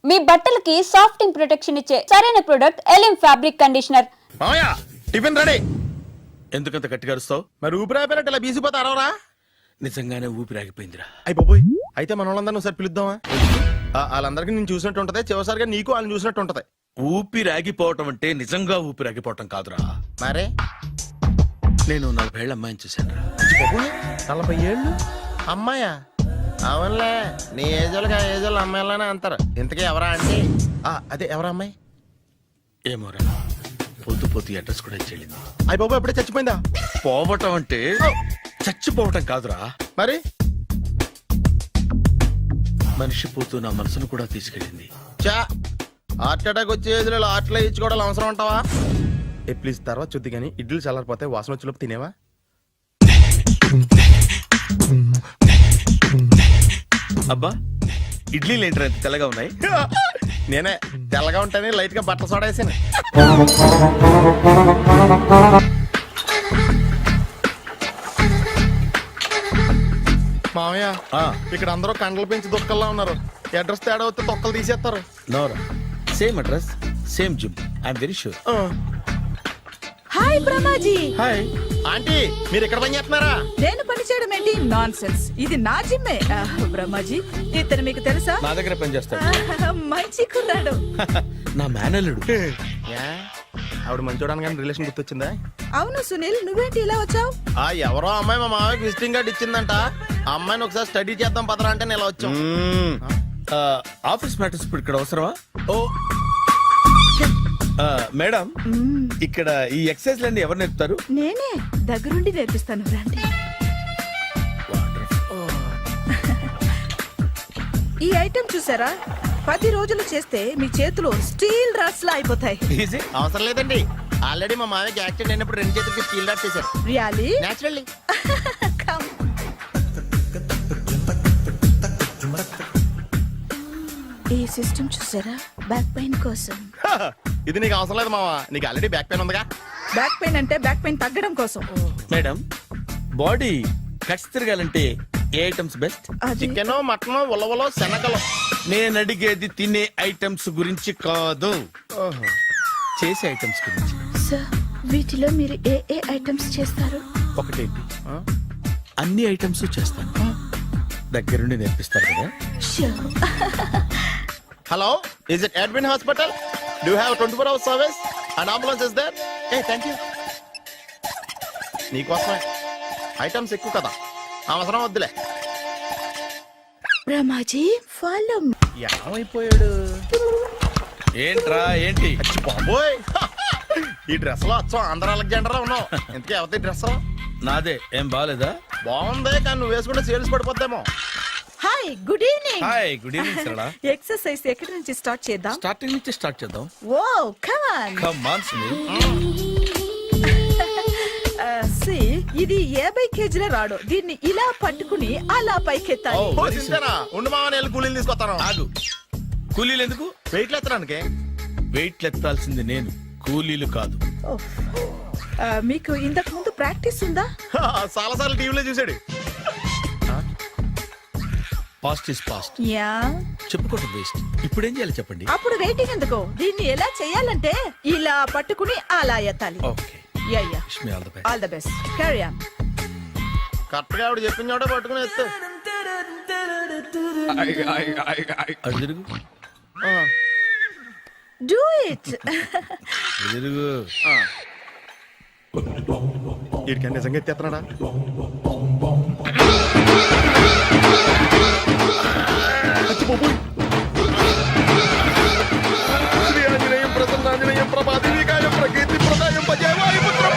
మీ బట్టలకి సాఫ్టింగ్ ప్రొటెక్షన్ ఇచ్చే సరైన ప్రొడక్ట్ ఎలిమ్ ఫ్యాబ్రిక్ కండిషనర్. మామయ్య టిఫిన్ రెడీ. ఎందుకంత గట్టిగా అరుస్తావు? మరి ఊపిరి అయిపోయినట్టు ఇలా బీసిపోతే అరవరా? నిజంగానే ఊపిరాగిపోయిందిరా. అయ్యి బాబోయ్, అయితే మన వాళ్ళందరినీ ఒకసారి పిలుద్దామా? వాళ్ళందరికీ నేను చూసినట్టు ఉంటది, చివరిసారిగా నీకు వాళ్ళని చూసినట్టు ఉంటది. ఊపిరాగిపోవటం అంటే నిజంగా ఊపిరాగిపోవటం కాదురా. మరే నేను 40 ఏళ్ల అమ్మాయిని చూశాను. 40 ఏళ్ళు అమ్మాయా? అవునులే, నీ ఏజోళ్ళకి ఆ ఏజోళ్ళు అమ్మాయిలానే అంటారు. ఇంతకీ ఎవరా అంటే అదే ఎవరా అమ్మాయి? ఏమోరా, పొద్దు పొద్దు అడ్రస్ కూడా చెల్లింది. అయ్యి బాబు ఎప్పుడే చచ్చిపోయిందా? పోవటం అంటే చచ్చిపోవటం కాదురా, మరి మనిషి పోతూ నా మనసును కూడా తీసుకెళ్ళింది. చా, హార్ట్ అటాక్ వచ్చే ఏజ్లో హార్ట్లో ఇచ్చుకోవడం అవసరం ఉంటావా? ప్లీజ్ తర్వాత చూద్ది కానీ ఇడ్లీలు చల్లారిపోతే వాసన వచ్చేలోపు తినేవా? అబ్బా, ఇడ్లీలు ఏంట్రా ఇంత తెల్లగా ఉన్నాయి? నేనే తెల్లగా ఉంటానే లైట్ గా బట్టలు సోడా వేసాను. మామయ్య, ఇక్కడ అందరూ కండలు పెంచి దుక్కల్లా ఉన్నారు. అడ్రస్ తేడా వస్తే తొక్కలు తీసేస్తారు. నోరా, same address same gym, I'm very sure. Hi Brahmaji. Hi aunty, మీరు ఇక్కడ పని చేస్తున్నారా? నేను పని చేయడం ఏంటి? నాన్ సెన్స్, ఇది నా జిమ్మే. బ్రహ్మాజీ, ఇతను మీకు తెలుసా? నా దగ్గర పని చేస్తాడు. మంచి కుర్రాడు. నా మేనల్లుడు. ఆవిడ మంచోడానికి కానీ రిలేషన్ గుర్తొచ్చిందా? అవును సునీల్, నువ్వేంటి ఇలా వచ్చావు? ఎవరో అమ్మాయి మా మామయ్యకి విజిటింగ్ కార్డు ఇచ్చిందంట. ఆ అమ్మాయిని ఒకసారి స్టడీ చేద్దాం పదరా అంటే నేను ఇలా వచ్చాం. ఆఫీస్ మ్యాటర్స్ ఇప్పుడు ఇక్కడ అవసరమా? ఓ మేడం, ఇక్కడ ఈ ఎక్సర్సైజ్ లన్నీ ఎవరు నేర్పుతారు? నేనే దగ్గరుండి నేర్పిస్తాను, రండి. ఈ ఐటెం చూసారా? 10 రోజులు చేస్తే మీ చేతులు స్టీల్ రాట్స్ లా అయిపోతాయి. అవసరం లేదండి, ఆల్రెడీ మా మామయ్యకి యాక్సిడెంట్ అయినప్పుడు 2 చేతులకి స్టీల్ డాట్ చేశారు. రియల్లీ? నేచురల్లీ. ఈ సిస్టమ్ చూసారా? బ్యాక్ పెయిన్ కోసం. ఇది నీకు అవసరం లేదు మావా, నీకు ఆల్రెడీ బ్యాక్ పెయిన్ ఉందిగా. బ్యాక్ పెయిన్ అంటే బ్యాక్ పెయిన్ తగ్గడం కోసం. మేడం, బాడీ కట్స్ తిరగాలంటే ఏ ఐటమ్స్ బెస్ట్? చికెన్, మటన్, ఉలవలో, శనగలు. నేను అడిగేది తినే ఐటమ్స్ గురించి కాదు, చేసే ఐటమ్స్ గురించి. సార్, వీటిలో మీరు ఏ ఏ ఐటమ్స్ చేస్తారు? ఒకటేంటి, అన్ని ఐటమ్స్ చేస్తాను. దగ్గరుండి నేర్పిస్తారు కదా. Hello, is it admin hospital? Do have 24 hours service and ambulance is there? Thank you. నీకోసమే ఐటమ్స్ ఎక్కువ కదా, అవసరం వద్దులే. రమాజీ, ఫాలో. ఏమైపోయాడు? ఏంట్రా ఏంటి? బాబోయ్, ఈ డ్రెస్ లో వచ్చాం ఆంధ్ర అలెగ్జాండర్ ఉన్నావు. ఇంతకీ ఎవరి డ్రెస్? నాదే. ఏం బాగాలేదా? బాగుంది, కానీ నువ్వు వేసుకుంటే సేల్స్ పడిపోద్దేమో. Hi, good evening. Hi, good evening Sarala. Exercise ఎక్కడి నుంచి స్టార్ట్ చేద్దాం? స్టార్టింగ్ నుంచి స్టార్ట్ చేద్దాం. Oh come on. Come on Sunil. సి, ఇది 50 కేజీల రాడు. దీన్ని ఇలా పట్టుకుని అలా పైకెత్తాలి. ఉండు మామ, నేను కూలీలు తీసుకొస్తాను. ఆగు, కూలీలు ఎందుకు? వెయిట్లు ఎత్తడానికి. వెయిట్లు ఎత్తాల్సింది నేను, కూలీలు కాదు. మీకు ఇంతకు ముందు ప్రాక్టీస్ ఉందా? చాలా సార్లు టీవీలో చూసాడు. Past is past, yeah. చెప్పుకోవటం వేస్ట్. ఇప్పుడు ఏం చేయాలి చెప్పండి. అప్పుడు వెయిటింగ్ ఎందుకు? దీన్ని ఎలా చేయాలంటే ఇలా పట్టుకుని అలా ఎత్తాలి. Okay, yeah yeah. Wish me all the best. All the best. Carry on. Correct గా ఆవిడ చెప్పిన చోట పట్టుకుని ఎత్తు. అటు తిరుగు, డూ ఇట్. అటు తిరుగు. వీడికి నిజంగా ఎత్తేస్తున్నాడా? శ్రీ ఆంజనేయం ప్రసన్నాంజనేయం ప్రభాదేవికాయం ప్రకీర్తి ప్రదాయం భజేవాయు పుత్రం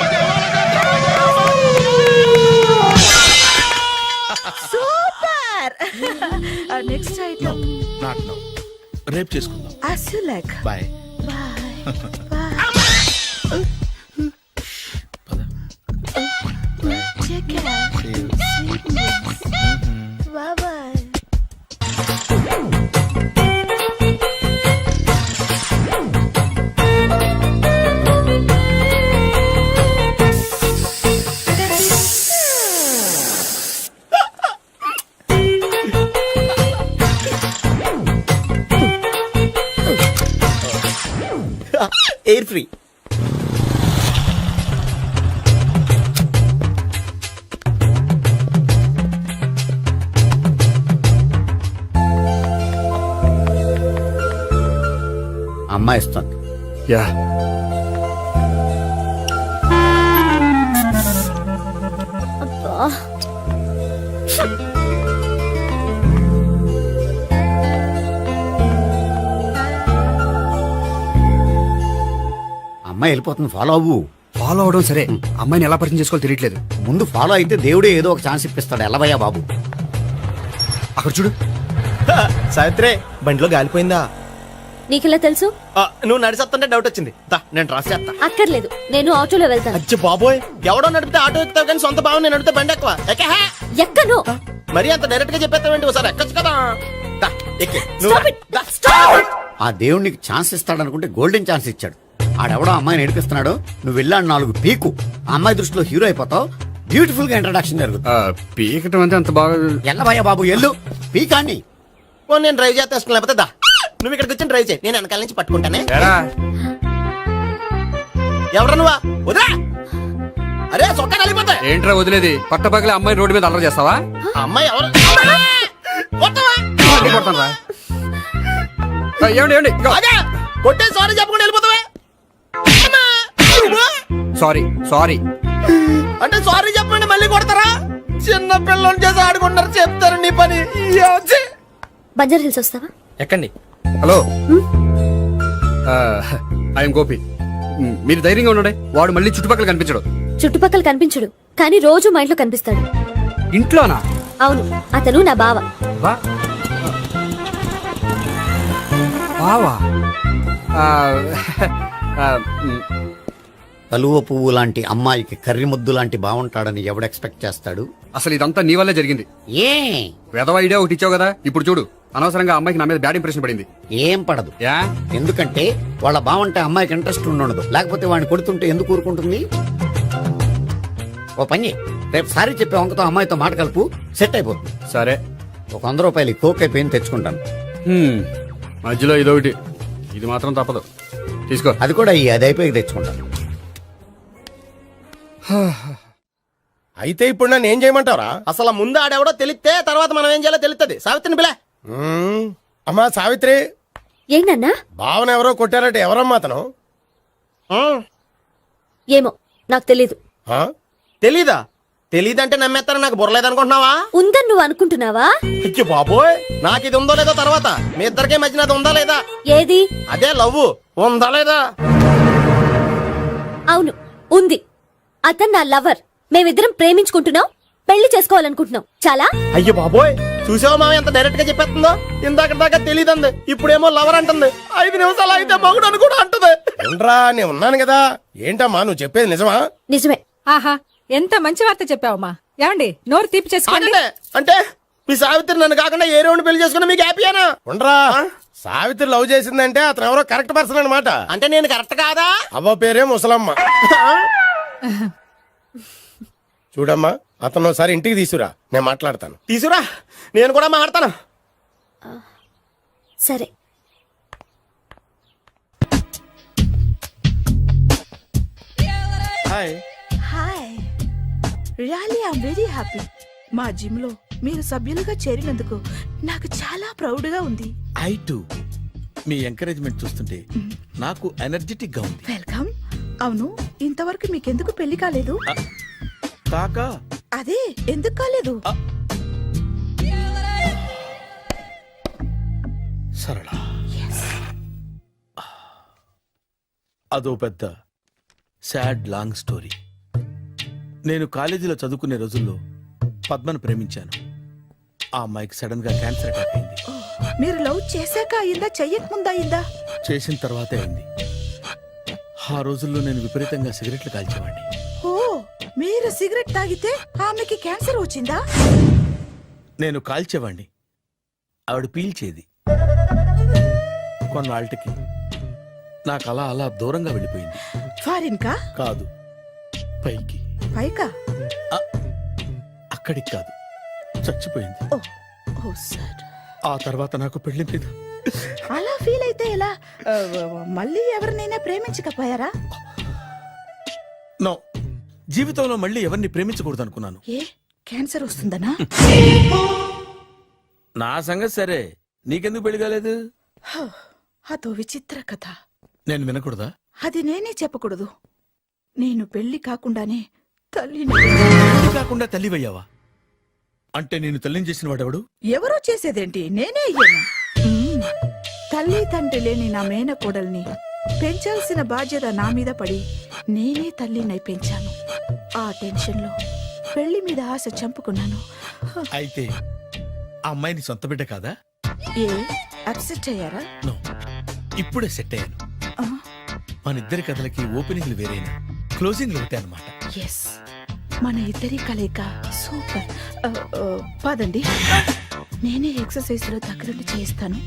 super. Next item not now, రేపు చేసుకుందాం. as you like. Bye. Take care. Bye bye. Air free. అమ్మాయి ఇస్తుంది. యా అమ్మాయి వెళ్ళిపోతుంది, ఫాలో అవ్వు. ఫాలో అవడం సరే, అమ్మాయిని ఎలా పరిచయం చేసుకోవాలో తెలియట్లేదు. ముందు ఫాలో అయితే దేవుడే ఏదో ఒక ఛాన్స్ ఇప్పిస్తాడు. ఎలవయ్యా బాబు. అక్కడ చూడు. సావిత్రి బండిలో గాలిపోయిందా? నీకెలా తెలుసు? నువ్వు నడిచేస్తుంటే డౌట్ వచ్చింది. నేను రాసి చేస్తా. అక్కర్లేదు, నేను ఆటోలో వెళ్తాను. అచ్చి బాబోయ్, ఎవడో నడిపితే ఆటో ఎక్కుతావు కానీ సొంత భావం నేను నడిపితే బండి ఎక్కువ. ఎక్కను. మరి అంత డైరెక్ట్ గా చెప్పేస్తావేంటి? ఒకసారి ఎక్కొచ్చు కదా. దా, ఎక్కే. నువ్వు Stop it. The. Stop it. ఆ దేవుడు నీకు ఛాన్స్ ఇస్తాడనుకుంటే గోల్డెన్ ఛాన్స్ ఇచ్చాడు. ఆడెవడో అమ్మాయిని ఏడిపిస్తున్నాడు, నువ్వు వెళ్ళాడు 4 పీకు. ఆ అమ్మాయి దృష్టిలో హీరో అయిపోతావు. బ్యూటిఫుల్ గా ఇంట్రడక్షన్ జరుగుతుంది. పీకటం అంటే అంత బాగా. ఎల్లవయ్యా బాబు, ఎల్లు పీకాన్ని. ఓ, నేను డ్రైవ్ చేస్తాను. లేకపోతే దా, నువ్వు ఇక్కడికి వచ్చి డ్రైవ్ చేయి, నేను వెనకాల నుంచి పట్టుకుంటానే. ఎవడ నువ్వా? వదిరా. అరే చొక్కా కలిగిపోతా. ఏంట్రా వదిలేది? పట్టపగలే అమ్మాయి రోడ్డు మీద అల్లరి చేస్తావా? ఆ అమ్మాయి ఎవరు? కొట్టవా? కొడతాను రా. ఏమండి ఏమండి, ఆగా. కొట్టే సారీ చెప్పకుండా వెళ్ళిపోతావా? Sorry sorry. అంటే సారీ చెప్పండి మళ్ళీ కొడతారా? చిన్న పిల్లలు చేసి ఆడుకుంటారు, చెప్తారు నీ పని. బంజారా హిల్స్ వస్తావా? ఎక్కండి. Hello, I'm Gopi. మీరు ధైర్యంగా ఉండండి. వాడు మళ్ళీ చుట్టుపక్కల కనిపించడు. చుట్టుపక్కల కనిపించడు, కానీ రోజు మా ఇంట్లో కనిపిస్తాడు. ఇంట్లోనా? అవును, అతను నా బావ. బావా? కలువ పువ్వు లాంటి అమ్మాయికి కర్రి ముద్దు లాంటి బాగుంటాడని ఎవడు ఎక్స్పెక్ట్ చేస్తాడు? అసలు ఇదంతా నీ వల్లే జరిగింది. ఏ వెధవ ఐడియా ఒకటి ఇచ్చావు కదా, ఇప్పుడు చూడు. అనవసరంగా అమ్మాయికి నా మీద బ్యాడ్ ఇంప్రెషన్ పడింది. ఏం పడదు. యా, ఎందుకంటే వాళ్ళ బాగుంటే అమ్మాయికి ఇంట్రెస్ట్ ఉండదు. లేకపోతే వాడిని కొడుతుంటే ఎందుకు ఊరుకుంటుంది? ఓ పని, రేపు సారీ చెప్పే వంకతో అమ్మాయితో మాట కలుపు, సెట్ అయిపోతుంది. సరే. ఒక 100 రూపాయలు కోక్ అయిపోయింది, తెచ్చుకుంటాను. మధ్యలో ఇదొకటి, ఇది మాత్రం తప్పదు. తీసుకో. అది కూడా అది అయిపోయి తెచ్చుకుంటాను. అయితే ఇప్పుడు నన్ను ఏం చేయమంటావరా? అసలు ముందు ఆడెవడో తెలిస్తే తర్వాత మనం ఏం చేయాలో తెలుస్తుంది. సావిత్రిని పిల్ల. అమ్మా సావిత్రి. ఏంటన్నా? భావన ఎవరో కొట్టారట. ఎవరమ్మా అతను? ఏమో, నాకు తెలీదు. తెలీదా? తెలీదంటే నమ్మేస్తారని నాకు బుర్రలేదనుకుంటున్నావా? ఉందని నువ్వు అనుకుంటున్నావా? అయ్యో బాబోయ్, నాకు ఇది ఉందో లేదో తర్వాత. మీ ఇద్దరికే మధ్యన అది ఉందా లేదా? ఏది? అదే లవ్ ఉందా లేదా? అవును, ఉంది. అతను నా లవర్. మేమిద్దరం ప్రేమించుకుంటున్నాం, పెళ్లి చేసుకోవాలనుకుంటున్నాం. చాలా. అయ్యో బాబోయ్, చూసావా మామ ఎంత డైరెక్ట్ గా చెప్పేస్తుందో? ఇందాక దాకా తెలియదండి, ఇప్పుడేమో లవర్ అంటుంది. 5 నిమిషాలు అయితే మగుడు అని కూడా అంటుంది. ఏంట్రా, నేను ఉన్నాను కదా. ఏంటమ్మా నువ్వు చెప్పేది నిజమా? నిజమే. ఆహా, ఎంత మంచి వార్త చెప్పావమ్మా. ఏమండి, నోరు తీపి చేసుకోండి. అంటే మీ సావిత్రి నన్ను కాకుండా ఏ రౌండ్ పెళ్లి చేసుకున్నా మీకు హ్యాపీయేనా? ఉండరా, సావిత్రి లవ్ చేసిందంటే అతను ఎవరో కరెక్ట్ పర్సన్ అనమాట. అంటే నేను కరెక్ట్ కాదా? అవ్వ పేరే ముసలమ్మ. చూడమ్మా, అతను ఒకసారి ఇంటికి తీసుకురా, నేను మాట్లాడతాను. తీసుకురా, నేను కూడా మాట్లాడతాను. సరే. Hi. Hi, really I'm very happy. మా జిమ్ లో మీరు సభ్యులుగా చేరినందుకు నాకు చాలా ప్రౌడ్ గా ఉంది. I to. మీ ఎంకరేజ్మెంట్ చూస్తుంటే నాకు ఎనర్జెటిక్ గా ఉంది. వెల్కమ్. అవును, ఇంతవరకు మీకెందుకు పెళ్లి కాలేదు? కాకా అదే, ఎందుకు కాలేదు? సరళ, అదో పెద్ద సాడ్ లాంగ్ స్టోరీ. నేను కాలేజీలో చదువుకునే రోజుల్లో పద్మను ప్రేమించాను. ఆ అమ్మాయికి సడన్ గా క్యాన్సర్ అటాక్ అయింది. మీరు లవ్ చేశాక అయిందా, చెయ్యక ముందా అయిందా? చేసిన తర్వాతే అయింది. ఆ రోజుల్లో నేను విపరీతంగా సిగరెట్లు కాల్చేవాడిని. ఓ, మీరు సిగరెట్ తాగితే ఆమెకి క్యాన్సర్ వచ్చిందా? నేను కాల్చేవాణ్ణి, ఆవిడ పీల్చేది. కొన్నాళ్ళకి నాకు అలా అలా దూరంగా వెళ్ళిపోయింది. ఫారిన్ కా? కాదు, పైకి. పైకా? అక్కడికి కాదు, చచ్చిపోయింది. ఓ సార్. ఆ తర్వాత నాకు పెళ్లి మీద అలా ఫీల్ అయితే ఎలా? మళ్ళీ ఎవరినైనా ప్రేమించకపోయారా? నో, జీవితంలో మళ్ళీ ఎవరిని ప్రేమించకూడదు అనుకున్నాను. ఏ క్యాన్సర్ వస్తుందనా? నా సంగతి సరే, నీకెందుకు పెళ్లి కాలేదు? అదో విచిత్ర కథ. నేను వినకూడదా? అది నేనే చెప్పకూడదు. నేను పెళ్లి కాకుండానే తల్లిని. పెళ్లి కాకుండా తల్లివయ్యావా? అంటే నేను తల్లిని చేసిన వాడెవడు? ఎవరో చేసేదేంటి, నేనే అయ్యాను. తల్లి తండ్రి లేని నా మేనకోడల్ని పెంచాల్సిన బాధ్యత నా మీద పడి నేనే తల్లినై పెంచాను. ఆ టెన్షన్లో పెళ్లి మీద ఆశ చంపుకున్నాను. అయితే ఆ అమ్మాయిని సొంత బిడ్డ కాదా? ఏ అప్సెట్ అయ్యారా? నో, ఇప్పుడే సెట్ అయ్యాను. ఆ, మన ఇద్దరి కథలకి ఓపెనింగ్లు వేరేనా, క్లోజింగ్లు ఒకటే అనమాట. ఎస్, మన ఇద్దరి కలయిక సూపర్. పదండి, నేనే ఎక్సర్సైజ్ లో దగ్గరుండి చేయిస్తాను.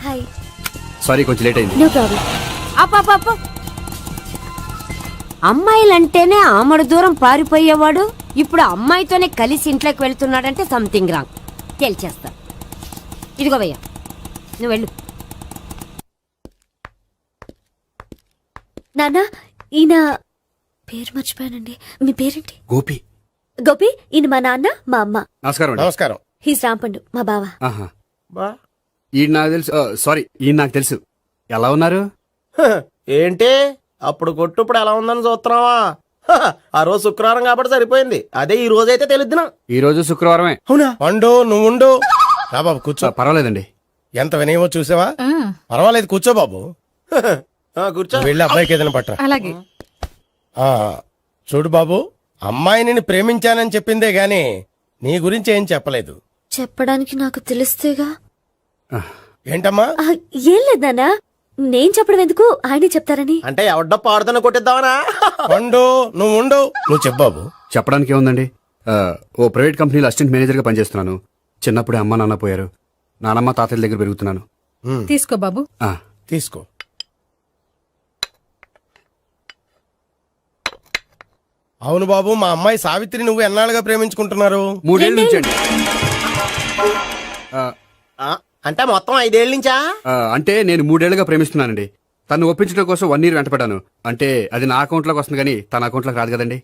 హాయ్. సారీ, కొంచెం లేట్ అయింది. No problem. అప్ప అమ్మాయిలంటేనే ఆమడు దూరం పారిపోయేవాడు ఇప్పుడు అమ్మాయితోనే కలిసి ఇంట్లోకి వెళ్తున్నాడంటే సంథింగ్ రాంగ్. తేల్చేస్తా. ఇదిగో భయ్యా, నువ్వు వెళ్ళు. నాన్న, ఈయన పేరు మర్చిపోయానండి. మీ పేరేంటి? గోపి. గోపి, ఈయన మా నాన్న, మా అమ్మ. నమస్కారం అండి. నమస్కారం. హీస్ రాంపండు, మా బావ. ఆహా. బా ఈయన నాకు తెలుసు. సారీ, ఈయన నాకు తెలుసు. ఎలా ఉన్నారు? హ, ఏంటి అప్పుడు కొట్టు ఇప్పుడు ఎలా ఉందని చూస్తున్నావా? హ, ఆ రోజు శుక్రవారం కాబట్టి సరిపోయింది. అదే ఈ రోజు అయితే తెలుద్దునా. ఈ రోజు శుక్రవారమే. అవునా? వండు, నువ్వు ఉండు. రా బాబు కూర్చో. పర్వాలేదండి. ఎంత వినయమో చూసావా? పర్వాలేదు, కూర్చో బాబు. హ, కూర్చో. వెళ్ళి అబ్బాయికి ఏదైనా పట్టరా. అలాగే. ఆ, చూడు బాబు, అమ్మాయిని నేను ప్రేమించానని చెప్పిందే గాని నీ గురించి ఏం చెప్పలేదు. చెప్పడానికి నాకు తెలిస్తేగా. ఏంటమ్మా? ఆ, ఏం లేదు నాన్న, నేను చెప్పడం ఎందుకు, ఆయనే చెప్తారని. అంటే ఎవడ్డో పాడుతున్న కొట్టిద్దామనా? వండు, నువ్వు ఉండు. నువ్వు చెప్పు బాబు. చెప్పడానికి ఏముందండి, ఓ ప్రైవేట్ కంపెనీలో అసిస్టెంట్ మేనేజర్గా పనిచేస్తున్నాను. చిన్నప్పుడే అమ్మ నాన్న పోయారు. నానమ్మ తాతయ్య దగ్గర పెరుగుతున్నాను. తీసుకో బాబు. ఆ, తీసుకో. అవును బాబు, మా అమ్మాయి సావిత్రి నువ్వు ఎన్నాళ్ళుగా ప్రేమించుకుంటున్నారు? 3 ఏళ్ళ నుంచి అండి. అంటే మొత్తం 5 ఏళ్ళ నుంచా? అంటే నేను 3 ఏళ్ళుగా ప్రేమిస్తున్నానండి. తను ఒప్పించడం కోసం 1 year వెంటపడ్డాను. అంటే అది నా అకౌంట్లోకి వస్తుంది కానీ తన అకౌంట్లోకి రాదు కదండి.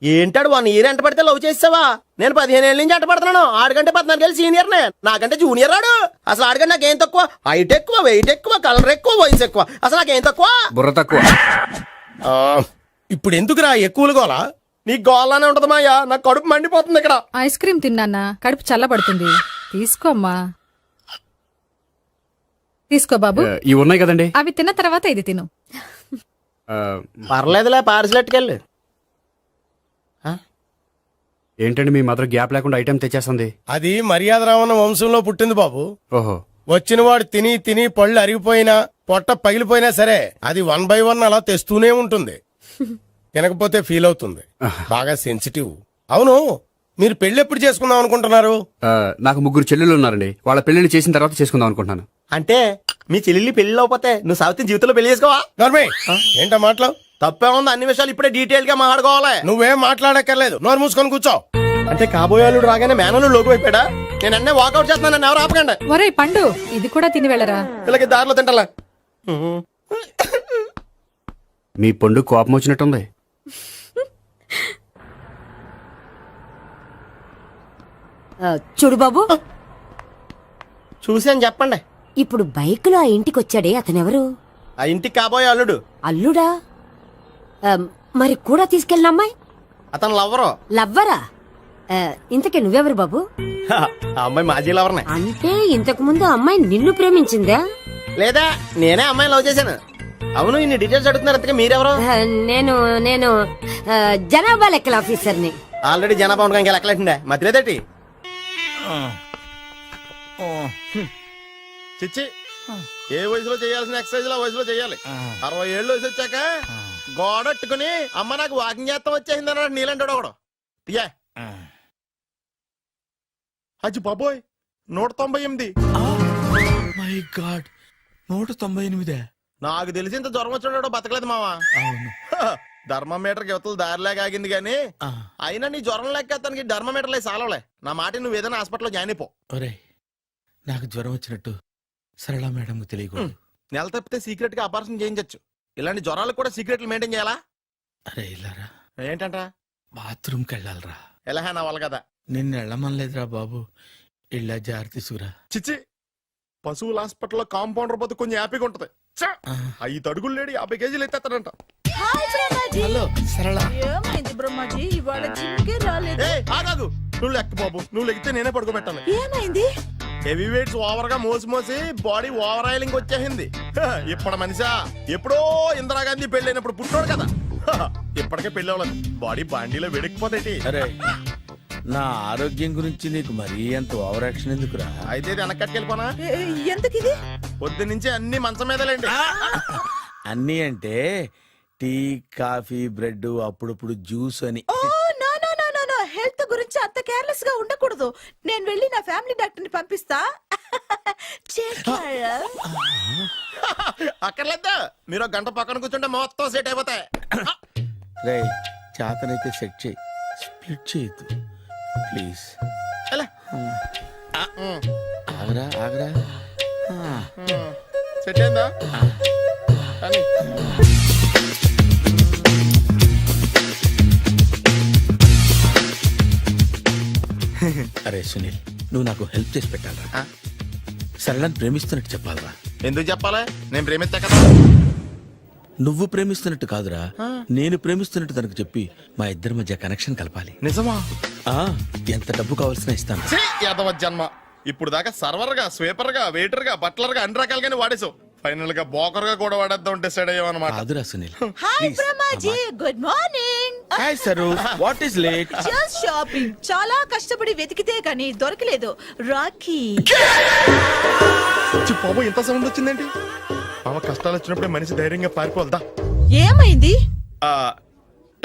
ఏంటాడు 1 year ఎంట పడితే లవ్ చేసావా? నేను 15 ఏళ్ళ నుంచి ఎంట పడుతున్నాను. ఆడికంటే 14 ఏళ్ళు సీనియర్ నే, నాకంటే జూనియర్ ఆడు. అసలు ఆడికంటే నాకేం తక్కువ? హైట్ ఎక్కువ, వెయిట్ ఎక్కువ, కలర్ ఎక్కువ, వయసు ఎక్కువ. అసలు నాకేం తక్కువ? బుర్ర తక్కువ. ఇప్పుడు ఎందుకురా ఎక్కువలు గోలా? నీకు గోలానే ఉంటది మాయా. నాకు కడుపు మండిపోతుంది ఇక్కడ. ఐస్ క్రీమ్ తిన్నానా, కడుపు చల్లబడుతుంది. తీసుకోమ్మా. తీసుకో బాబు. ఇవి ఉన్నాయి కదండి. అవి తిన్న తర్వాత ఇది తిను. పర్లేదులే, పార్సిలెట్కెళ్ళి. ఏంటండి మీ మదర్ గ్యాప్ లేకుండా ఐటెం తెచ్చేస్తుంది? అది మర్యాద రావణ వంశంలో పుట్టింది బాబు. ఓహో. వచ్చినవాడు తిని తిని పళ్ళు అరిగిపోయినా, పొట్ట పగిలిపోయినా సరే అది 1 by 1 అలా తెస్తూనే ఉంటుంది. తినకపోతే ఫీల్ అవుతుంది. బాగా సెన్సిటివ్. అవును, మీరు పెళ్లి ఎప్పుడు చేసుకుందాం అనుకుంటున్నారు? నాకు 3 చెల్లెళ్ళు ఉన్నారండి. వాళ్ళ పెళ్లిని చేసిన తర్వాత చేసుకుందాం అనుకుంటున్నాను. అంటే మీ చెల్లెల్ని పెళ్లి అవ్వకపోతే నువ్వు సావిత్రి జీవితంలో పెళ్లి చేసుకోవా? ఏంటో మాటలు? తప్పే ఉంది, అన్ని విషయాలు ఇప్పుడే డీటెయిల్ గా మాట్లాడుకోవాలి. నువ్వేం మాట్లాడక్కర్లేదు, నోరు మూసుకొని కూర్చో. అంటే కాబోయేవాళ్ళు రాగానే మేనలు లోకి అయిపోయాడా? నేను అన్నీ వాకౌట్ చేస్తున్నాను, ఎవరు ఆపకండి. ఒరే పండు, ఇది కూడా తిని వెళ్ళరా. ఇలాగే దారిలో తింటలా. మీ పండు కోపం వచ్చినట్టుంది. చూడు బాబు, చూసాను చెప్పండి. ఇప్పుడు బైకులో ఆ ఇంటికి వచ్చాడే అతనెవరు? ఆ ఇంటికి కాబోయే అల్లుడు. అల్లుడా? మరి కూడా తీసుకెళ్ళిన అమ్మాయి అతను లవ్వరు. లవ్వరా? ఇంతకీ నువ్వెవరు బాబు? ఆ అమ్మాయి మాజీ లవర్నే. అంటే ఇంతకు ముందు అమ్మాయి నిన్ను ప్రేమించిందా? లేదా నేనే అమ్మాయిని లవ్ చేశాను. అవును, ఇన్ని డీటెయిల్స్ అడుగుతున్నారు. అంతగా మీరెవరు? నేను నేను జనాభా లెక్కల ఆఫీసర్ని. ఆల్రెడీ జనాభా ఉండగా ఇంకా లెక్కలేటండే మధ్యలేదటి. చిచ్చి, ఏ వయసులో చేయాల్సిన ఎక్సర్సైజ్ ఆ వయసులో చేయాలి. 60 ఏళ్ళు వయసు వచ్చాక గోడట్టుకుని అమ్మ నాకు వాకింగ్ చేస్తాం వచ్చేసింది అన్నాడు నీలంటాడు ఒకడు. యా అజ్జి బాబోయ్, 198. My God, 198. నాకు తెలిసి ఇంత జ్వరం వచ్చాడు బతకలేదు మావా. అవును. ధర్మమీటర్ యువతలు దారిలాగా ఆగింది గానీ అయినా నీ జ్వరం లెక్క అతనికి ధర్మమీటర్లే సాలవలే. నా మాట నువ్వు ఏదైనా హాస్పిటల్లో జాయిన్ అయిపో. ఒరేయ్, నాకు జ్వరం వచ్చినట్టు సరళ మేడం తెలియకూడదు. నెల తప్పితే సీక్రెట్ గా ఆపరేషన్ చేయించచ్చు. ఇలాంటి జ్వరాలకు కూడా సీక్రెట్లు మెయింటైన్ చేయాలా? అరే ఇల్లారా, ఏంటంట? బాత్రూమ్కి వెళ్ళాలరా. ఎలా నా వాళ్ళ కదా. నిన్ను వెళ్ళమనలేదురా బాబు, ఇళ్ళ జారి తీసుకురా. చిచ్చి, పశువుల హాస్పిటల్లో కాంపౌండర్ బతు కొంచెం హ్యాపీగా ఉంటది. 5 అడుగులు లేడి 50 కేజీలు ఎత్తేస్తాడంట. హాయ్ బ్రహ్మాజీ. హలో సరళ. ఏమైంది బ్రహ్మాజీ, ఇవాళ జిమ్కే రాలేదు? ఏ ఆగాగు, నువ్వు లెక్క బాబు. నువ్వు లెక్కితే నేనే పడుకోబెట్టాను. ఏమైంది? హెవీ వెయిట్స్ ఓవర్ గా మోసి మోసి బాడీ ఓవర్ ఆయిలింగ్ వచ్చేసింది. ఇప్పుడు మనిషా ఎప్పుడో ఇందిరాగాంధీ పెళ్ళైనప్పుడు పుట్టాడు కదా. ఇప్పటికే పెళ్లి అవ్వలేదు, బాడీ బాండీలో వెడికిపోతాయి. అరే, నా ఆరోగ్యం గురించి నీకు మరీ అంత ఓవర్ యాక్షన్ ఎందుకురా? అయితే ఇది వెనకట్టుకెళ్ళిపోనా? ఎందుకిది? పొద్దున్నుంచి అన్ని మంచం మీదలేండి. అన్నీ అంటే టీ, కాఫీ, బ్రెడ్, అప్పుడప్పుడు జ్యూస్ అని. Oh no no no no no, health గురించి అంత కేర్లెస్ గా ఉండకూడదు. నేను వెళ్ళి నా ఫ్యామిలీ డాక్టర్ ని పంపిస్తా. చేస్తారా? అక్కర్లేదా, మీరు ఒక గంట పక్కన కూర్చుంటే మొత్తం సెట్ అయిపోతాయి. రే, చేతనైతే సెట్ చేయి, స్ప్లిట్ చేయొద్దు ప్లీజ్. ఎలా? ఆగరా ఆగరా. సెట్ అయిందా? కానీ అరే సునీల్, నువ్వు నాకు హెల్ప్ చేసి పెట్టాలరా. సరళని ప్రేమిస్తున్నట్టు చెప్పాలరా. ఎందుకు చెప్పాలి? నేను ప్రేమిస్తా కదా. నువ్వు ప్రేమిస్తున్నట్టు కాదురా, నేను ప్రేమిస్తున్నట్టు తనకు చెప్పి మా ఇద్దరి మధ్య కనెక్షన్ కలపాలి. నిజమా? ఆ, ఎంత డబ్బు కావాల్సిన ఇస్తాను. ఛీ, యాదవ జన్మ. ఇప్పుడు దాకా సర్వర్ గా, స్వీపర్ గా, వెయిటర్ గా, బట్లర్ గా అన్ని రకాలుగానే వాడేసావు. ఫైనల్ గా బోకర్ గా కూడా వాడేద్దాం డిసైడ్ అయ్యామన్నమాట. కాదురా Sunil. Hi Brahmaji, good morning. Hi sir, what is late? Just shopping. చాలా కష్టపడి వెతికితే కానీ దొరకలేదు. రాఖీ. బాబు ఇంత సౌండ్ వచ్చిందేంటి? మామ కష్టాలు వచ్చినప్పుడే మనిషి ధైర్యంగా పారిపోవద్దా. ఏమైంది?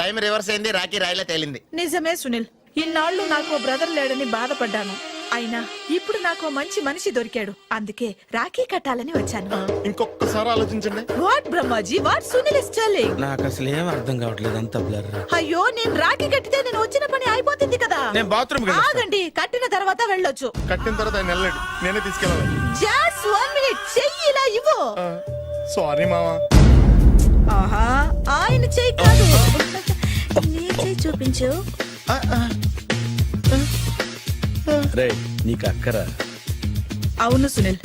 టైం రివర్స్ అయింది, రాఖీ రాయిలా తేలింది. నిజమే సునీల్, ఇన్నాళ్ళు నాకు బ్రదర్ లేడని బాధపడ్డాను. అయినా ఇప్పుడు నాకు మంచి మనిషి దొరికాడు. అందుకే రాఖీ కట్టాలని వచ్చాను. ఇంకొకసారి ఆలోచించండి. What Brahmaji, what Sunil is telling? నాకు అసలు ఏం అర్థం కావట్లేదు, అంత బ్లర్. అయ్యో, నేను రాఖీ కట్టితే నేను వచ్చిన పని అయిపోతుంది కదా. నేను బాత్రూమ్ ఆగండి, కట్టిన తర్వాత వెళ్ళొచ్చు. కట్టిన తర్వాత ఆయన వెళ్ళండి, నేనే తీసుకెళ్ళాలి. జస్ట్ 1 మినిట్, చెయ్యి ఇలా ఇవ్వు. సారీ మామా. ఆహా, ఆయన చెయ్యి కాదు, నీ చెయ్యి చూపించు. రే, నీకు అక్కరా? అవును సునీల్,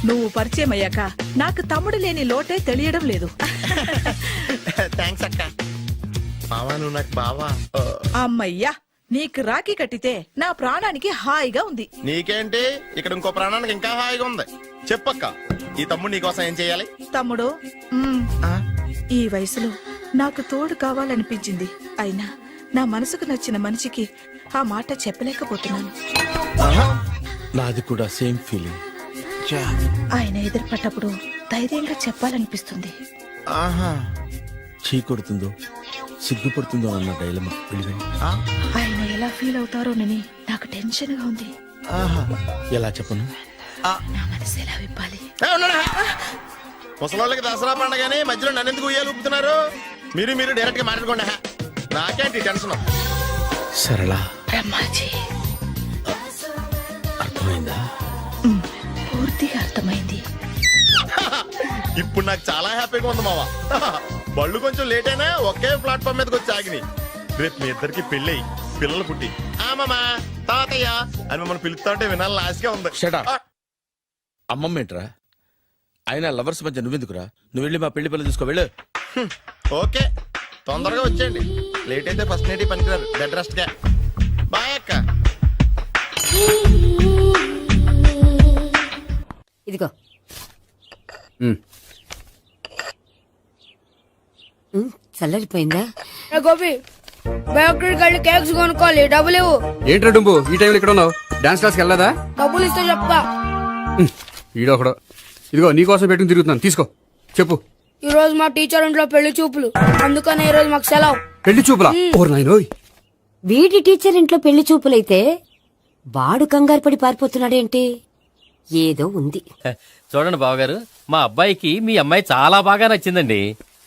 నువ్వు పరిచయం అయ్యాక నాకు తమ్ముడు లేని లోటే తెలియడం లేదు. థ్యాంక్స్ అక్క. మావా నువ్వు నాకు బావా. అమ్మయ్యా, నీకు రాఖీ కట్టితే నా ప్రాణానికి హాయిగా ఉంది. నీకేంటి, ఇక్కడ ఇంకో ప్రాణానికి ఇంకా హాయిగా ఉంది. చెప్పక్క, ఈ తమ్ముడు నీకోసం ఏం చేయాలి? తమ్ముడు, ఈ వయసులో నాకు తోడు కావాలనిపించింది. అయినా నా మనసుకు నచ్చిన మనిషికి ఆ మాట చెప్పలేకపోతున్నాను. నాది కూడా సేమ్ ఫీలింగ్. ఆయన ఎదురుపడ్డప్పుడు ధైర్యంగా చెప్పాలనిపిస్తుంది. చీ కొడుతుందో సిగ్గుపడుతుందో అన్న డైలమా. ఆయన ఎలా ఫీల్ అవుతారోనని నాకు టెన్షన్ గా ఉంది. ఎలా చెప్పను? నా మనసు ఎలా విప్పాలి? ముసలోళ్ళకి దసరా పండగని మధ్యలో నన్ను ఎందుకు ఉయ్యాలు ఊపుతున్నారు? మీరు డైరెక్ట్ గా మాట్లాడుకోండి. నాకేంటి టెన్షన్? సరళ, బ్రహ్మాజీ, అర్థమైందా? పూర్తిగా అర్థమైంది. ఇప్పుడు నాకు చాలా హ్యాపీగా ఉంది మావా. బళ్ళు కొంచెం లేట్ అయినా ఒకే ప్లాట్ఫామ్ మీదకి వచ్చి ఆగినాయి. రేపు మీ ఇద్దరికి పెళ్ళి పిల్లలు పుట్టి మామా తాతయ్య అని మిమ్మల్ని పిలుస్తా ఉంటే వినాలి లాస్ట్గా ఉంది. Shut up. అమ్మమ్మ ఏంట్రా? అయినా లవర్స్ మధ్య నువ్వెందుకురా? నువ్వు వెళ్ళి మా పెళ్లి పిల్లలు తీసుకో వెళ్ళు. ఓకే, తొందరగా వచ్చేయండి. లేట్ అయితే ఫస్ట్ నైట్ పనికిరారు. బెడ్ రెస్ట్ గా. బాయ్ అక్క. ఇదిగో చల్లరిపోయిందా? గోపి బయోక్రిట్ వెళ్ళి కేక్స్ కొనుక్కోవాలి, డబ్బులు ఇవ్వు. ఏంట్రా డుంబు ఈ టైంలో ఇక్కడ ఉన్నావు? డాన్స్ క్లాస్కి వెళ్ళదా? డబ్బులు ఇస్తే చెప్తా. ఈడొకడు. ఇదిగో నీకోసం పెట్టుకుని తిరుగుతున్నాను, తీసుకో. చెప్పు. ఈ రోజు మా టీచర్ ఇంట్లో పెళ్లి చూపులు, అందుకనే ఈ రోజు మాకు సెలవు. పెళ్లి చూపులా? ఓర్ నాయనోయ్. వీడి టీచర్ ఇంట్లో పెళ్లి చూపులైతే వాడు కంగారు పడి పారిపోతున్నాడేంటి? ఏదో ఉంది. చూడండి బావగారు, మా అబ్బాయికి మీ అమ్మాయి చాలా బాగా నచ్చిందండి.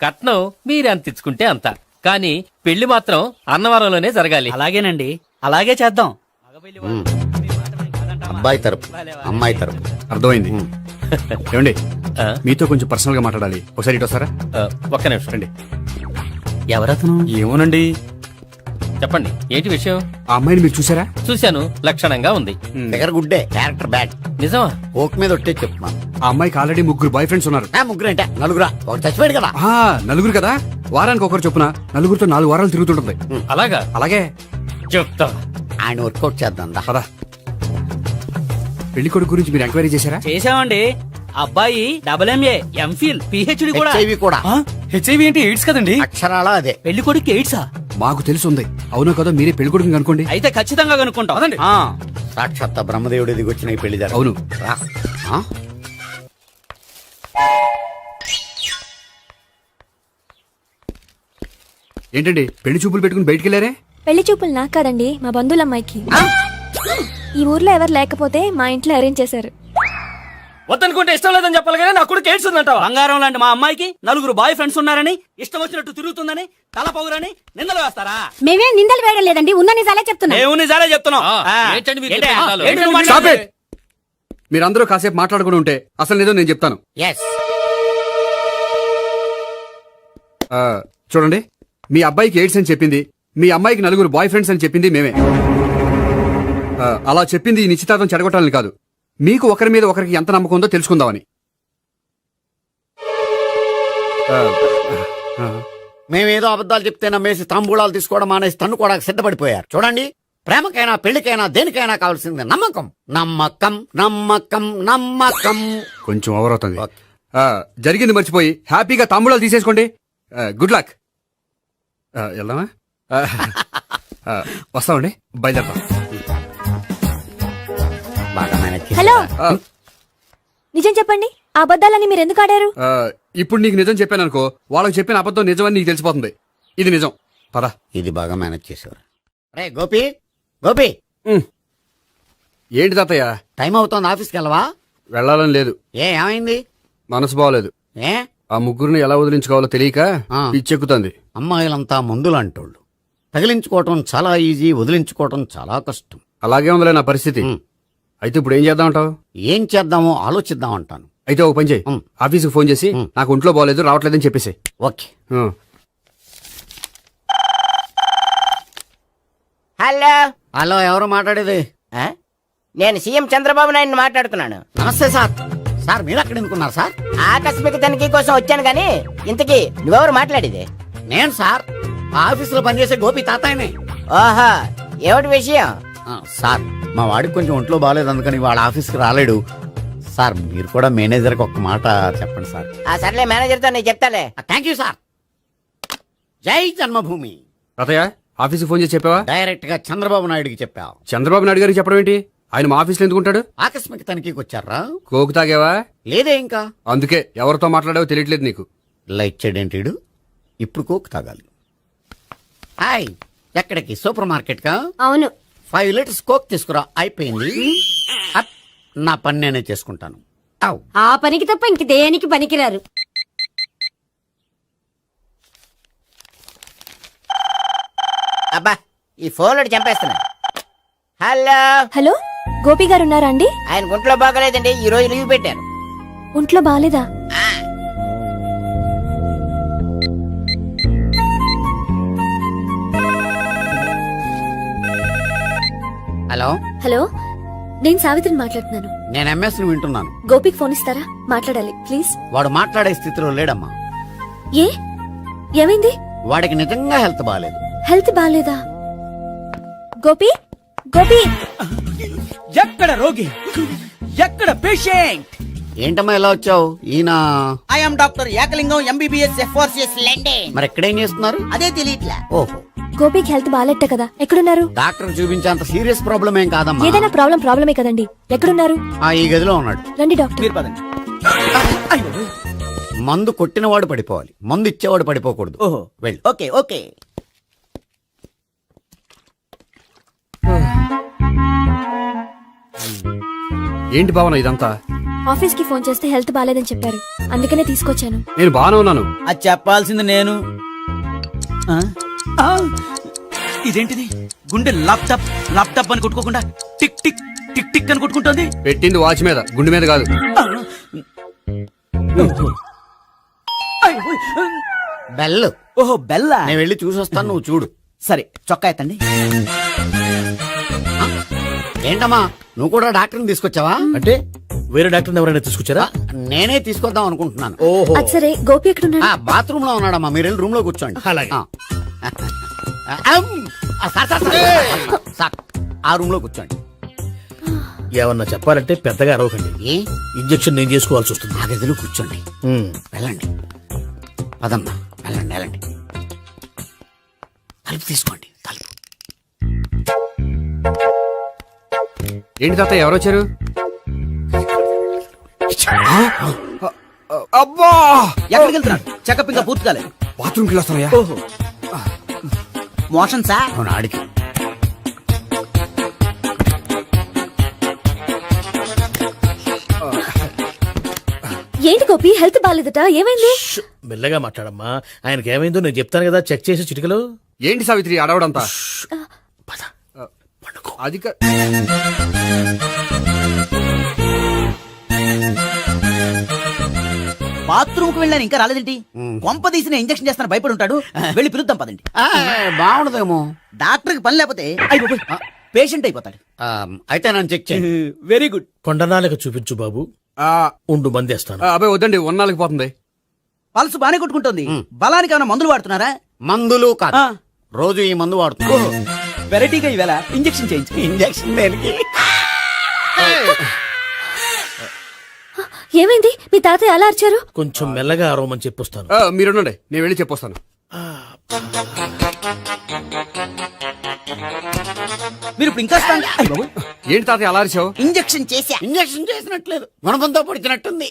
కట్నం మీరు ఎంత ఇచ్చుకుంటే అంత, కానీ పెళ్లి మాత్రం అన్నవరంలోనే జరగాలి. అలాగేనండి, అలాగే చేద్దాం. అబ్బాయి తరపు అమ్మాయి తరపు. అర్థమైంది. ఏమండి ఆ? మీతో కొంచెం పర్సనల్ గా మాట్లాడాలి, ఒకసారి ఇటు వస్తారా? ఒక్క నిమిషం రండి. ఎవరతను? ఏమోనండి. చెప్పండి, ఏంటి విషయం? ఆ అమ్మాయిని మీరు చూసారా? చూశాను, లక్షణంగా ఉంది. దగ్గర గుడ్డే, క్యారెక్టర్ బ్యాడ్. నిజమా? ఓక్ మీద ఒట్టే చెప్తున్నాను. ఆ అమ్మాయికి ఆల్రెడీ 3 బాయ్ ఫ్రెండ్స్ ఉన్నారు. ముగ్గురు అంటే నలుగురా? ఒక చచ్చిపోయాడు కదా. ఆ, నలుగురు కదా, వారానికి ఒకరు చొప్పున నలుగురితో 4 వారాలు తిరుగుతుంటుంది. అలాగా? అలాగే. చెప్తా. ఆయన వర్కౌట్ చేద్దాం దా. పదా. పెళ్లి కొడుకు గురించి మీరు ఎంక్వైరీ చేశారా? చేసామండి. అబ్బాయి MA, MPhil, PhD కూడా. HIV కూడా. హెచ్ఐవి అంటే ఎయిడ్స్ కదండి. అక్షరాలా అదే. పెళ్లి కొడుకు ఎయిడ్సా? మాకు తెలుసుంది. అవునో కదా, మీరే పెళ్లి కొడుకుని అనుకోండి. అయితే ఖచ్చితంగా కనుక్కుంటాం. అదండి. సాక్షాత్ బ్రహ్మదేవుడి దిగి వచ్చిన ఈ పెళ్లి జరగదు. అవును. రా. ఆ? ఏంటండి పెళ్లి చూపులు పెట్టుకుని బయటికి వెళ్ళారే? పెళ్లి చూపులు నాకు కాదండి, మా బంధువుల అమ్మాయికి. ఈ ఊర్లో ఎవరు లేకపోతే మా ఇంట్లో అరేంజ్ చేశారు. వద్దనుకుంటే ఇష్టం లేదని చెప్పాలి కానీ నా కొడుకు ఎయిడ్స్ ఉందంటావా? బంగారం లాంటి మా అమ్మాయికి 4 బాయ్ ఫ్రెండ్స్ ఉన్నారని, ఇష్టం వచ్చినట్టు తిరుగుతుందని, తల పౌరని నిందలు వేస్తారా? మేమేం నిందలు వేయడం లేదండి, ఉన్న నిజాలే చెప్తున్నా. మేము నిజాలే చెప్తున్నాం. ఏంటండి మీరు ఏంటి? చెప్పే నిజాలు? ఏంటి నువ్వు Stop మాట్లాడేది? it! మీరందరూ కాసేపు మాట్లాడుకుని ఉంటే అసలు ఏదో నేను చెప్తాను. Yes. ఆ, చూడండి, మీ అబ్బాయికి ఎయిడ్స్ అని చెప్పింది, మీ అమ్మాయికి 4 బాయ్ ఫ్రెండ్స్ అని చెప్పింది మేమే. అలా చెప్పింది ఈ నిశ్చితార్థం చెడగొట్టాలని కాదు, మీకు ఒకరి మీద ఒకరికి ఎంత నమ్మకం ఉందో తెలుసుకుందామని. మేమేదో అబద్ధాలు చెప్తే నమ్మేసి తాంబూలాలు తీసుకోవడం మానేసి తన్నుకోవడానికి సిద్ధపడిపోయారు. చూడండి, ప్రేమకైనా పెళ్లికైనా దేనికైనా కావాల్సింది నమ్మకం. నమ్మకం నమ్మకం నమ్మకం. కొంచెం ఓవర్ అవుతుంది. జరిగింది మర్చిపోయి హ్యాపీగా తాంబూలాలు తీసేసుకోండి. Good luck. వెళ్దామా? వస్తామండి, బయలుదేరతాం. బాగా మేనేజ్ చేశారా? హలో, నిజం చెప్పండి, ఆ అబద్ధాలని మీరు ఎందుకు ఆడారు? ఇప్పుడు నీకు నిజం చెప్పాను అనుకో, వాళ్ళకి చెప్పిన అబద్ధం నిజమని నీకు తెలిసిపోతుంది. ఇది నిజం. పద. ఇది బాగా మేనేజ్ చేసేవారు. రే గోపి, గోపి, ఏంటి తాతయ్య? టైం అవుతోంది, ఆఫీస్కి వెళ్ళవా? వెళ్ళాలని లేదు. ఏమైంది? మనసు బాగోలేదు. ఏ ఆ ముగ్గురిని ఎలా వదిలించుకోవాలో తెలియక పిచ్చెక్కుతుంది. అమ్మాయిలంతా మందులాంటోళ్ళు. తగిలించుకోవటం చాలా ఈజీ, వదిలించుకోవటం చాలా కష్టం. అలాగే ఉందిలే నా పరిస్థితి. అయితే ఇప్పుడు ఏం చేద్దామంటావు? ఏం చేద్దామో ఆలోచిద్దాం అంటాను. అయితే ఒక పని చేయి, ఆఫీస్కి ఫోన్ చేసి నాకు ఒంట్లో బాగోలేదు రావట్లేదని చెప్పేసి. ఓకే. హలో, హలో, ఎవరు మాట్లాడేది? నేను సీఎం చంద్రబాబు నాయుడు మాట్లాడుతున్నాను. నమస్తే సార్. సార్ మీరు అక్కడ ఎందుకున్నారు సార్? ఆకస్మిక తనిఖీ కోసం వచ్చాను గానీ ఇంతకీ నువ్వెవరు మాట్లాడేది? నేను సార్, ఆ ఆఫీసులో పనిచేసే గోపి తాతాయనే. ఓహో, ఏమిటి విషయం? సార్, మా వాడికి కొంచెం ఒంట్లో బాగాలేదు, అందుకని వాళ్ళ ఆఫీస్కి రాలేడు. సార్, మీరు కూడా మేనేజర్కి ఒక మాట చెప్పండి సార్. సర్లే, మేనేజర్తో నేను చెప్తాలే. Thank you sir. జై జన్మభూమి. తాతయ్య, ఆఫీస్కి ఫోన్ చేసి చెప్పావా? డైరెక్ట్ గా చంద్రబాబు నాయుడుకి చెప్పావు. చంద్రబాబు నాయుడు గారికి చెప్పడం ఏంటి? ఆయన మా ఆఫీస్లో ఎందుకుంటాడు? ఆకస్మిక తనిఖీకి వచ్చారా? కోకు తాగేవా? లేదే ఇంకా. అందుకే ఎవరితో మాట్లాడావో తెలియట్లేదు నీకు. లైట్ చేయడేంటిడు? ఇప్పుడు కోక్ తాగాలి. హాయ్, ఎక్కడికి? సూపర్ మార్కెట్ కా? అవును. 5 లీటర్స్ కోక్ తీసుకురా. అయిపోయింది. అప్, నా పని నేనే చేసుకుంటాను. ఔ. ఆ పనికి తప్ప ఇంక దేనికి పనికిరారు. అబ్బా, ఈ ఫోన్ లో చంపేస్తున్నా. హలో హలో, గోపి గారు ఉన్నారా అండి? ఆయన గుంట్లో బాగలేదండి, ఈ రోజు లీవ్ పెట్టారు. ఒంట్లో బాలేదా? హలో, హలో, నేను సావిత్రిని మాట్లాడుతున్నాను. నేను ఎంఎస్ ని వింటున్నాను. గోపికి ఫోన్ ఇస్తారా? మాట్లాడాలి ప్లీజ్. వాడు మాట్లాడే స్థితిలో లేడమ్మా. ఏ ఏమైంది? వాడికి నిజంగా హెల్త్ బాగాలేదు. హెల్త్ బాగాలేదా? గోపి, గోపి, ఎక్కడ రోగి, ఎక్కడ పేషెంట్? ఏంటమ్మా ఇలా వచ్చావు? ఈయన I'm doctor Ekalingam MBBS FRCS London. మరి ఎక్కడేం చేస్తున్నారు? అదే తెలియట్లే. ఓహో, గోపికి హెల్త్ బాగాలెట్ట కదా, ఎక్కడున్నారు? డాక్టర్ చూపించేంత సీరియస్ ప్రాబ్లం ఏం కాదమ్మా. ఏదైనా ప్రాబ్లమే కదండి. ఎక్కడున్నారు? ఈ గదిలో ఉన్నాడు. రండి డాక్టర్. మీరు పదండి. మందు కొట్టినవాడు పడిపోవాలి, మందు ఇచ్చేవాడు పడిపోకూడదు. ఓహో, వెళ్ళు. Okay okay. ఏంటి భావన ఇదంతా? ఆఫీస్ కి ఫోన్ చేస్తే హెల్త్ బాగాలేదని చెప్పారు, అందుకనే తీసుకొచ్చాను. నేను బాగానే ఉన్నాను. అది చెప్పాల్సింది నేను. ఆ? ఆ! ఇదేంటిది? గుండె లాప్టాప్ లాప్టాప్ అని కొట్టుకోకుండా టిక్ టిక్ టిక్ టిక్ అని కొట్టుకుంటుంది. పెట్టింది వాచ్ మీద, గుండె మీద కాదు. బెల్. ఓహో, బెల్లా. నేను వెళ్ళి చూసొస్తాను, నువ్వు చూడు. సరే, చొక్కా ఎత్తండి. ఏంటమ్మా, నువ్వు కూడా డాక్టర్ని తీసుకొచ్చావా? అంటే వేరే డాక్టర్ ఎవరైనా తీసుకొచ్చారా? నేనే తీసుకొద్దాం అనుకుంటున్నాను. ఓహో, అది సరే, గోపి ఎక్కడున్నాడు? బాత్రూమ్ లో ఉన్నాడమ్మా, మీరు వెళ్ళి రూమ్ లో కూర్చోండి. అలాగే. సార్, ఆ రూమ్ లో కూర్చోండి. ఏమన్నా చెప్పాలంటే పెద్దగా అరవకండి. ఏ ఇంజెక్షన్ నేను చేసుకోవాల్సి వస్తుంది. ఆ గదిలో కూర్చోండి. వెళ్ళండి, పదమ్మా, వెళ్ళండి వెళ్ళండి. తలుపు తీసుకోండి, తలుపు. ఏంటి తాత, ఎవరు వచ్చారు? అబ్బా, ఎక్కడికి వెళ్తున్నాడు? చెకప్ ఇంకా పూర్తి కాలేదు. బాత్రూమ్కి వెళ్ళొస్తానయ్యా. ఓహో, మోషన్ సార్. అవును, ఆడికి. ఏంటి గోపి, హెల్త్ బాగాలేదట, ఏమైంది? మెల్లగా మాట్లాడమ్మా. ఆయనకి ఏమైందో నేను చెప్తాను కదా, చెక్ చేసి చిటికలు. ఏంటి సావిత్రి అడవడంతా? అది బాత్రూమ్ కు వెళ్ళాను, ఇంకా రాలేదేంటి? కొంప తీసిన ఇంజక్షన్ చేస్తాను భయపడి ఉంటాడు. వెళ్ళి పిలుద్దాం పదండి. బాగుండదేమో. డాక్టర్ కి పని లేకపోతే పేషెంట్ అయిపోతాడు. అయితే నన్ను చెక్ చేయండి. Very good. కొండనాలకు చూపించు బాబు. ఉండు మందేస్తాను. అబ్బాయి వద్దండి, ఉన్నాళ్ళకి పోతుంది. పల్స్ బానే కొట్టుకుంటుంది. బలానికి ఏమైనా మందులు వాడుతున్నారా? మందులు కాదు, రోజు ఈ మందు వాడుతున్నా. వెరైటీగా ఈవేళ ఇంజక్షన్ చేయించు. ఇంజక్షన్ దేనికి? ఏమైంది? మీ తాతయ్య అలా అరిచారు? కొంచెం మెల్లగా అరవమని చెప్పొస్తాను. మీరుండండి, నేను వెళ్ళి చెప్పొస్తాను. మీరు ఇప్పుడు ఇంకా ఏంటి తాతయ్య అలా అరిచావు? ఇంజక్షన్ చేసా. ఇంజక్షన్ చేసినట్లేదు, గుణపంతో పొడిచినట్టుంది.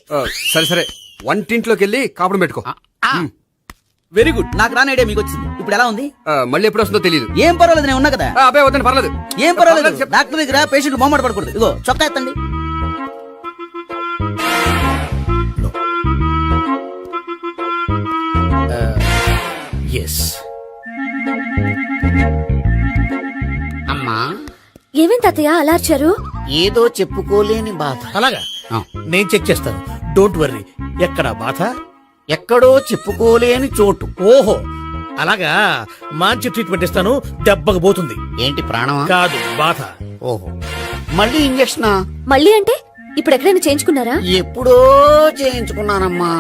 సరే సరే, వంటింట్లోకి వెళ్ళి కాపుడు పెట్టుకో. Very good. నాకు రాని ఐడియా మీకు వచ్చింది. ఇప్పుడు ఎలా ఉంది? మళ్ళీ ఎప్పుడు వస్తుందో తెలియదు. ఏం పర్వాలేదు, నేను ఉన్నా కదా. అబ్బాయి వద్దండి, పర్లేదు. ఏం పర్వాలేదు. డాక్టర్ దగ్గర పేషెంట్ మొహమాట పడకూడదు. ఇగో చొక్కా ఎత్తండి. ఎస్. అమ్మా, ఏమైంది తాతయ్య అలా అరిచారు? ఏదో చెప్పుకోలేని బాధ. అలాగా, నేను చెక్ చేస్తాను. Don't worry. ఎక్కడ బాధ? ఎక్కడో చెప్పుకోలేని చోటు. ఓహో, అలాగా. మంచి ట్రీట్మెంట్ ఇస్తాను, దెబ్బకు పోతుంది. ఏంటి, ప్రాణమా? కాదు, బాధ. ఓహో, మళ్ళీ ఇంజక్షనా? మళ్ళీ అంటే ఇప్పుడు ఎక్కడైనా చేయించుకున్నారా? ఎప్పుడో చేయించుకున్నానమ్మా.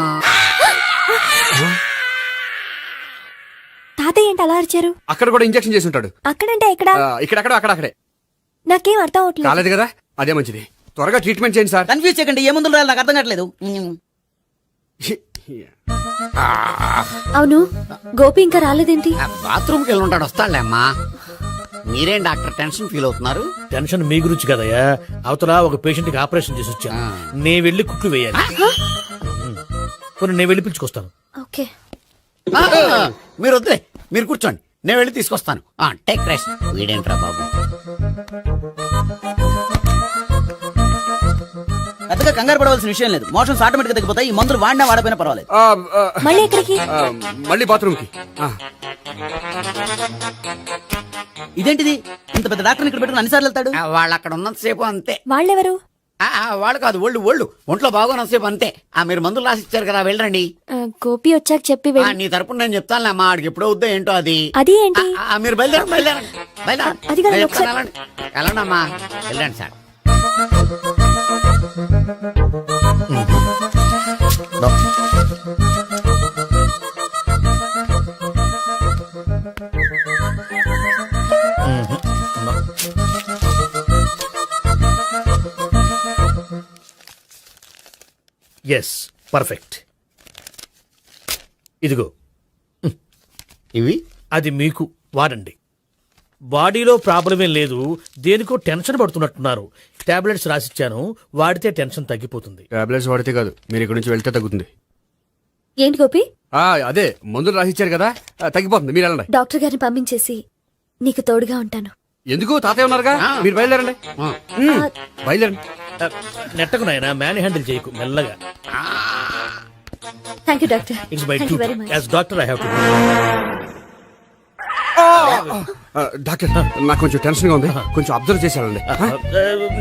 తాతయ్య ఏంటి అలా అరిచారు? అక్కడ కూడా ఇంజక్షన్ చేసి ఉంటాడు. అక్కడంటే ఎక్కడ? ఇక్కడక్కడ అక్కడే. నాకేం అర్థం అవట్లేదు. కాలేదు కదా, అదే మంచిది. త్వరగా ట్రీట్మెంట్ చేయండి సార్. కన్ఫ్యూజ్ చేయకండి. ఏ మందులు రాయాలి నాకు అర్థం కావట్లేదు. అవును, గోపి ఇంకా రాలేదేంటి? బాత్రూమ్కి వెళ్ళి ఉంటాడు, వస్తాడులే అమ్మా. మీరేం డాక్టర్ టెన్షన్ ఫీల్ అవుతున్నారు? టెన్షన్ మీ గురించి కదయ్యా. అవతల ఒక పేషెంట్ కి ఆపరేషన్ చేసి వచ్చా. నే వెళ్ళి కుట్లు వేయాలి. కొన్ని నేను వెళ్ళి పిలుచుకొస్తాను. ఓకే. మీరు వద్దులే, మీరు కూర్చోండి, నేను వెళ్ళి తీసుకొస్తాను. Take rest. వీడేంట్రా బాబు, పెద్దగా కంగారు పడవలసిన విషయం లేదు. మోషన్స్ ఆటోమేటిక్ తగ్గిపోతాయి. ఈ మందులు వాడినా వాడపోయినా పర్వాలేదు. మళ్ళీ ఎక్కడికి? మళ్ళీ బాత్రూమ్కి. ఇదేంటిది, ఇంత పెద్ద డాక్టర్ ఇక్కడ పెట్టుకుని అన్నిసార్లు వెళ్తాడు? వాళ్ళు అక్కడ ఉన్నంతసేపు అంతే. వాళ్ళెవరు? వాడు కాదు ఒళ్ళు ఒంట్లో బాగోనంతసేపు అంతే. మీరు మందులు రాసి ఇచ్చారు కదా, వెళ్ళండి. గోపి వచ్చాక చెప్పి నీ తరపున నేను చెప్తానులే అమ్మా, ఆడికి ఎప్పుడో వద్దో ఏంటో అది. అది ఏంటి? మీరు బయలుదేరండి. అది కాదు, నేను ఒకసారి- చెప్తాను, వెళ్ళండి అమ్మా, వెళ్ళండి సార్. Yes, perfect. ఇదిగో ఇవి అది మీకు వాడండి. బాడీలో ప్రాబ్లం ఏం లేదు, దేనికో టెన్షన్ పడుతున్నట్టున్నారు. టాబ్లెట్స్ రాసిచ్చాను, వాడితే టెన్షన్ తగ్గిపోతుంది. టాబ్లెట్స్ వాడితే కాదు, మీరు ఇక్కడి నుంచి వెళ్తే తగ్గుతుంది. ఏంటి గోపి? అదే మందులు రాసిచ్చారు కదా, తగ్గిపోతుంది. మీరు వెళ్ళండి. డాక్టర్ గారిని పంపించేసి నీకు తోడుగా ఉంటాను. ఎందుకు? తాతయ్య ఉన్నారుగా, మీరు బయలుదేరండి. బయలుదేరండి. నెట్టకు నాయనా, మ్యాన్ హ్యాండిల్ చేయకు, మెల్లగా. Thank you doctor. It's my thank you very duty much. As doctor I have to. Doctor, నాకు కొంచెం టెన్షన్ గా ఉంది, కొంచెం అబ్జర్వ్ చేశారండి.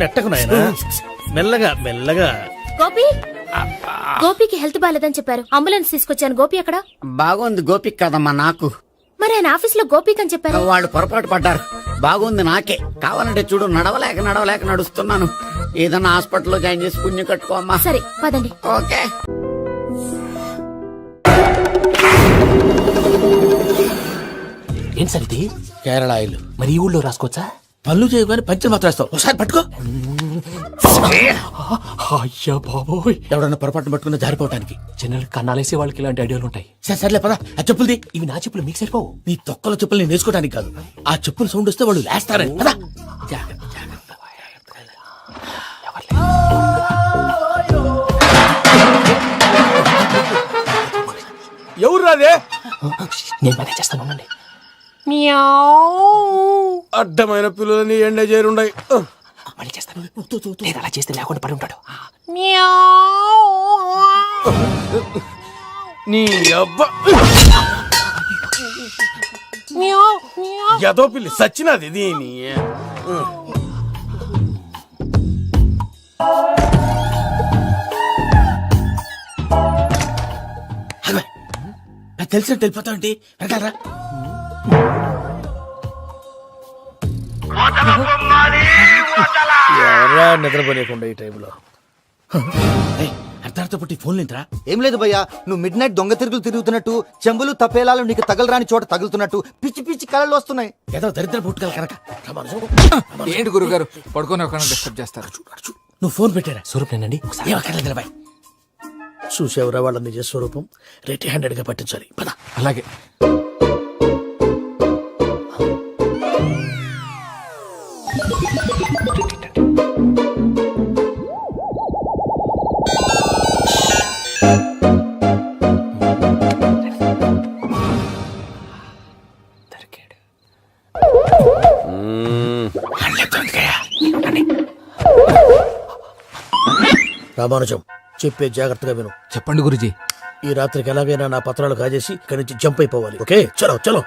నెట్టకు నాయనా, మెల్లగా. గోపి, గోపికి హెల్త్ బాలేదని చెప్పారు, అంబులెన్స్ తీసుకొచ్చాను. గోపి ఎక్కడ? బాగుంది గోపిక్ కదమ్మా నాకు. మరి ఆయన ఆఫీస్ లో గోపిక్ అని చెప్పారు. వాళ్ళు పొరపాటు పడ్డారు. బాగుంది నాకే. కావాలంటే చూడు, నడవలేక నడుస్తున్నాను. ఏదన్నా హాస్పిటల్లో జాయిన్ చేసి పుణ్యం కట్టుకో అమ్మా. సరే పదండి. ఓకే. ఏం సార్ ఇది? కేరళ ఆయిల్. మరి ఈ ఊళ్ళో రాసుకోవచ్చా? పళ్ళు చేయగానే పంచర్ మాత్రం వేస్తావు. ఒకసారి పట్టుకో. అయ్యా బాబోయ్, ఎవడన్నా పొరపాటు పట్టుకున్న జారిపోవటానికి. జనరల్ కన్నాలేసే వాళ్ళకి ఇలాంటి ఐడియాలు ఉంటాయి. సర్లే పదా, ఆ చెప్పులది. ఇవి నా చెప్పులు మీకు సరిపోవు. నీ తొక్కల చెప్పులు నేను వేసుకోవడానికి కాదు, ఆ చెప్పులు సౌండ్ వస్తే వాళ్ళు లేస్తారని. పదా. ఎవరు రాదే? నేను మేనేజ్ చేస్తాను, ఉండండి. అడ్డమైన పిల్లలని ఎండ చేరుండయి. మళ్ళీ చేస్తాను. నేను అలా చేస్తే లేకుండా పడి ఉంటాడు. నీ అబ్బా ఎదో పిల్లి సచ్చినది దీని. తెలిసినట్టు వెళ్ళిపోతావంటి, వెళ్తారా? ఎవరా నిద్రపోలేకుండా ఈ టైంలో? అర్ధార్థ పుట్టి ఫోన్ లేంట్రా? ఏం లేదు భయ్యా, నువ్వు మిడ్ నైట్ దొంగ తిరుగుతున్నట్టు, చెంబులు తపేలాలు నీకు తగలరాని చోట తగులుతున్నట్టు పిచ్చి పిచ్చి కళలు వస్తున్నాయి. ఏదో దరిద్ర పుట్టుకల కనుక. ఏంటి గురుగారు పడుకొని ఒక డిస్టర్బ్ చేస్తారు? నువ్వు ఫోన్ పెట్టారా? స్వరూప్ నేనండి. ఏం అక్కర్లేదు నిలబాయ్. చూసేవరా వాళ్ళ నిజ స్వరూపం. రెడ్ హ్యాండెడ్ గా పట్టించాలి. పద. అలాగే. రామానుజం, చెప్పే జాగ్రత్తగా విను. చెప్పండి గురుజీ. ఈ రాత్రికి ఎలాగైనా నా పత్రాలు కాజేసి ఇక్కడి నుంచి జంప్ అయిపోవాలి. ఓకే, చలో చలో.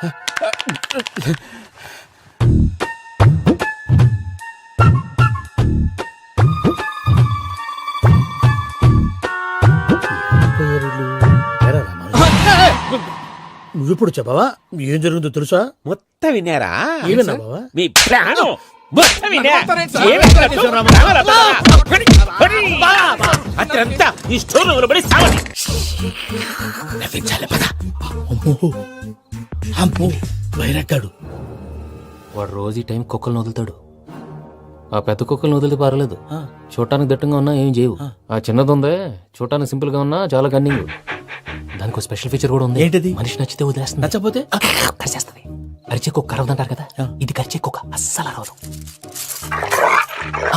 నువ్విప్పుడు చెప్పవా ఏం జరిగిందో తెలుసా? మొత్తం వినారా? ఏమన్నా బావా? మీ ప్రాణం మొత్తం వినా? అత్యంతా ఈ స్టోర్ పడి సావని. నవ్వించాలి, పద. అమ్మో వైరక్కాడు. వాడు రోజు ఈ టైం కుక్కలను వదులుతాడు. ఆ పెద్ద కుక్కలను వదిలితే పర్లేదు, చూడటానికి దట్టంగా ఉన్నా ఏం చేయవు. ఆ చిన్నది ఉందే, చూడటానికి సింపుల్ గా ఉన్నా చాలా కన్నింగ్. దానికి స్పెషల్ ఫీచర్ కూడా ఉంది. ఏంటిది? మనిషి నచ్చితే వదిలేస్తుంది, నచ్చపోతే కరిచేస్తుంది. అరిచే కుక్క అరవదంటారు కదా, ఇది కరిచే కుక్క అస్సలు అరవదు.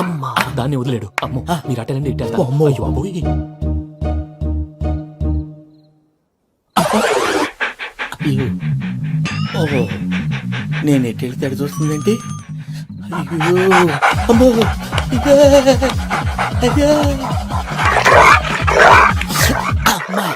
అమ్మా, దాన్ని వదిలేడు. అమ్మో, మీరు అటెండి ఇటు వెళ్తారు. అమ్మో. అయ్యో అమ్మోయ్. ఓహో, నేను ఎటు వెళ్తాడు చూస్తుందేంటి? అయ్యో అమ్మో, అయ్యో అయ్యో. అమ్మా.